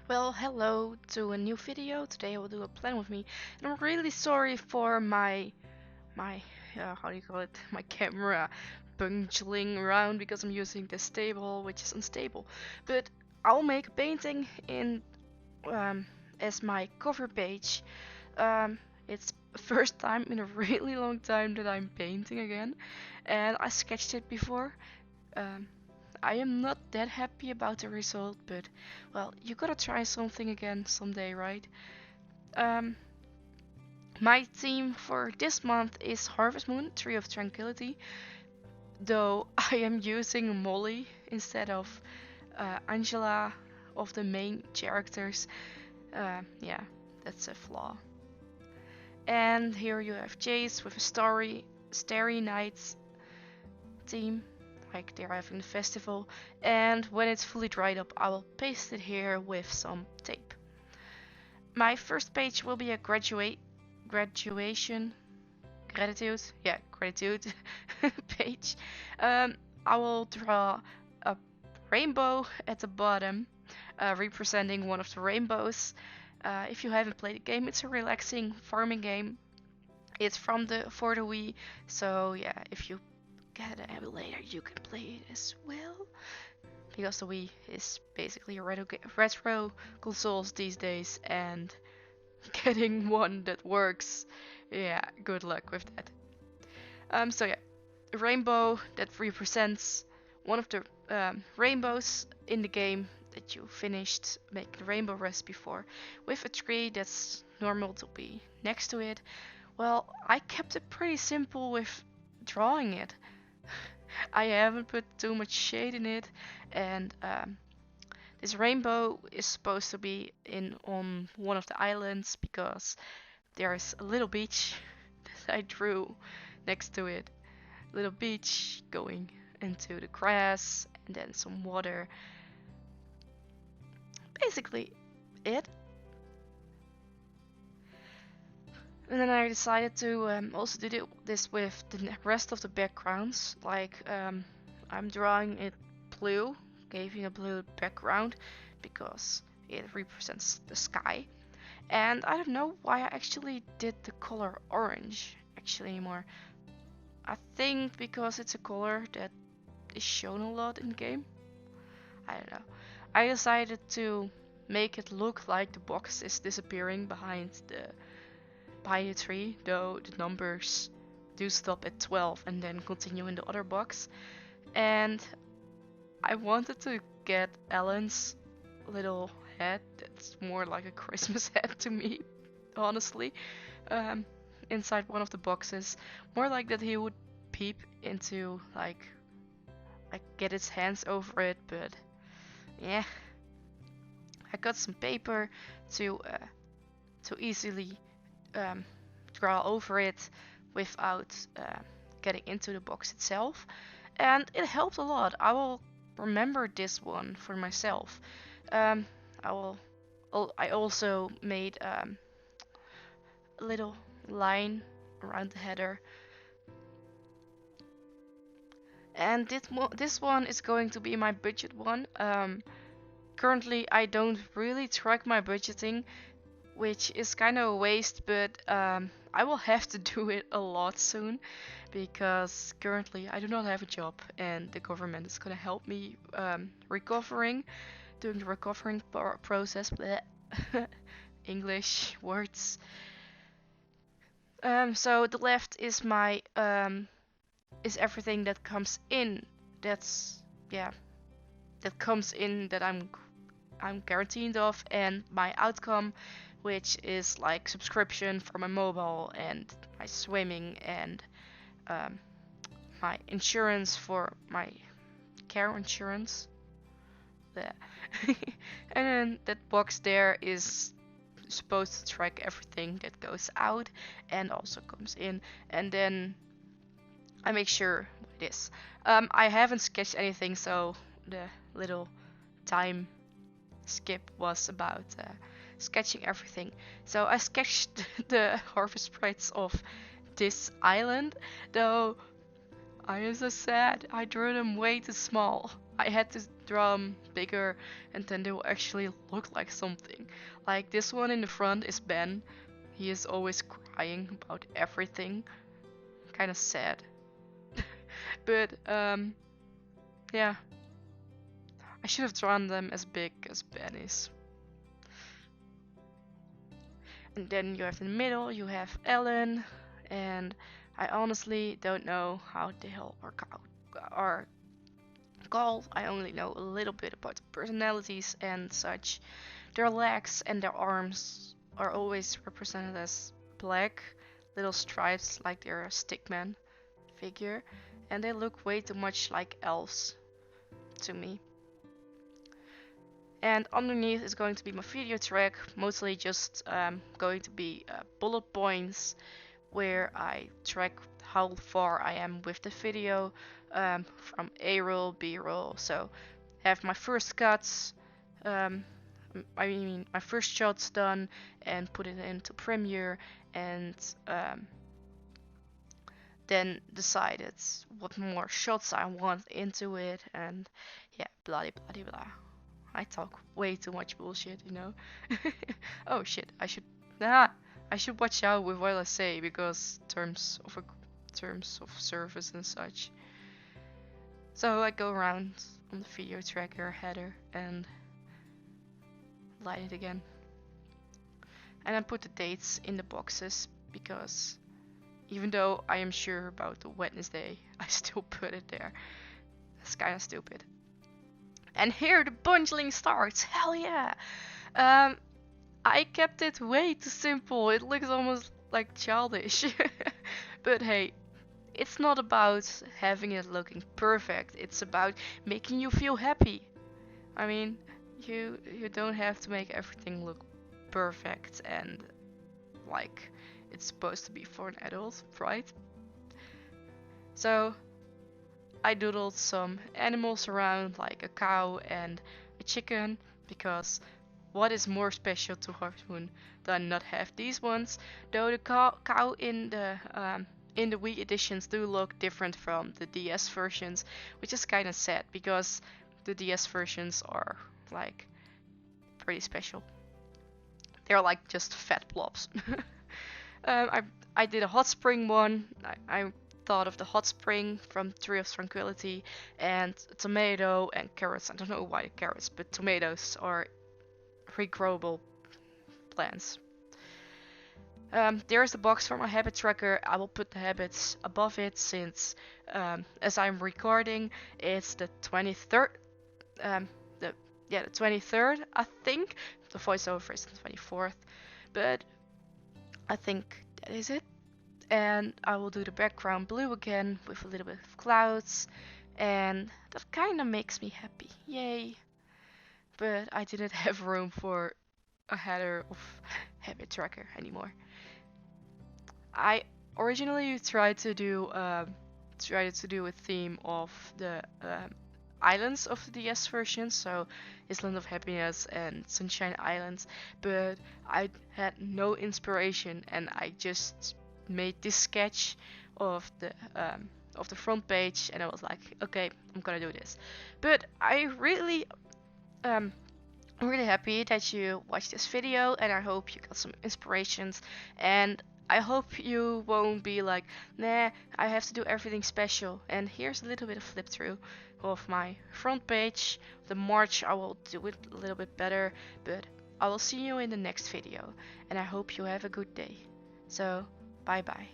Well, hello to a new video. Today I will do a plan with me, and I'm really sorry for my how do you call it? My camera bungling around because I'm using this table, which is unstable. But I'll make a painting in um, as my cover page. It's the first time in a really long time that I'm painting again, and I sketched it before. Um, I am not that happy about the result, but well, you gotta try something again someday, right? Um, my theme for this month is Harvest Moon, Tree of Tranquility, though I am using Molly instead of Angela of the main characters. Yeah, that's a flaw. And here you have Jace with a Starry Nights theme, like they're having the festival. And when it's fully dried up, I will paste it here with some tape. My first page will be a graduation gratitude page. I will draw a rainbow at the bottom, representing one of the rainbows. If you haven't played the game, it's a relaxing farming game. It's from the for the Wii, so yeah, if you get an emulator, you can play it as well. Because the Wii is basically a retro consoles these days, and getting one that works, yeah, good luck with that. So yeah, a rainbow that represents one of the rainbows in the game that you finished making the rainbow recipe for, with a tree that's normal to be next to it. Well, I kept it pretty simple with drawing it. I haven't put too much shade in it, and this rainbow is supposed to be in on one of the islands because there's a little beach that I drew next to it. Little beach going into the grass and then some water. Basically, it. And then I decided to also do this with the rest of the backgrounds. Like I'm drawing it blue, giving a blue background because it represents the sky. And I don't know why I actually did the color orange actually anymore. I think because it's a color that is shown a lot in the game. I don't know. I decided to make it look like the box is disappearing behind the tree, though the numbers do stop at 12 and then continue in the other box. And I wanted to get Alan's little head that's more like a Christmas hat to me, honestly, um, inside one of the boxes. More like that he would peep into, like get his hands over it, but yeah. I got some paper to easily um, draw over it without getting into the box itself, and it helped a lot. I will remember this one for myself. Um, I will. I also made a little line around the header, and this one is going to be my budget one. Currently, I don't really track my budgeting, which is kind of a waste, but I will have to do it a lot soon because currently I do not have a job and the government is gonna help me doing the recovering process. Bleh. English words. So the left is my is everything that comes in. That's yeah, that comes in that I'm guaranteed of, and my outcome, which is like subscription for my mobile and my swimming and um, my insurance for my care insurance. There. And then that box there is supposed to track everything that goes out and also comes in, and then I make sure what it is. I haven't sketched anything, so the little time skip was about sketching everything. So I sketched the harvest sprites of this island, though I am so sad. I drew them way too small. I had to draw them bigger, and then they will actually look like something. Like this one in the front is Ben. He is always crying about everything. Kind of sad. But yeah, I should have drawn them as big as Ben is. And then you have in the middle, you have Ellen, and I honestly don't know how the hell are called. I only know a little bit about the personalities and such. Their legs and their arms are always represented as black, little stripes like they're a stickman figure, and they look way too much like elves to me. And underneath is going to be my video track, mostly just going to be bullet points where I track how far I am with the video, from A roll, B roll. So have my first cuts, I mean my first shots done, and put it into Premiere, and then decided what more shots I want into it, and yeah, blah blah blah. I talk way too much bullshit, you know. Oh shit, I should watch out with what I say, because terms of service and such. So I go around on the video tracker header and light it again. And I put the dates in the boxes, because even though I am sure about the Wednesday, I still put it there. That's kind of stupid. And here the bungling starts. Hell yeah! I kept it way too simple. It looks almost like childish. But hey, it's not about having it looking perfect. It's about making you feel happy. I mean, you don't have to make everything look perfect and like it's supposed to be for an adult, right? So I doodled some animals around, like a cow and a chicken, because what is more special to Harvest Moon than not have these ones? Though the cow in the Wii editions do look different from the DS versions, which is kind of sad, because the DS versions are like pretty special. They're like just fat blobs. I did a hot spring one. I thought of the hot spring from Tree of Tranquility, and tomato and carrots. I don't know why carrots, but tomatoes are regrowable plants. There's the box for my habit tracker. I will put the habits above it, since as I'm recording, it's the 23rd. The 23rd, I think. The voiceover is the 24th, but I think that is it. And I will do the background blue again with a little bit of clouds, and that kind of makes me happy. Yay! But I didn't have room for a header of habit tracker anymore. I originally tried to do a theme of the islands of the DS version, so Island of Happiness and Sunshine Islands, but I had no inspiration, and I just made this sketch of the front page, and I was like, okay, I'm gonna do this. But I'm really happy that you watched this video, and I hope you got some inspirations, and I hope you won't be like, nah, I have to do everything special. And here's a little bit of flip through of my front page. The March I will do it a little bit better, but I will see you in the next video, and I hope you have a good day. So, bye bye.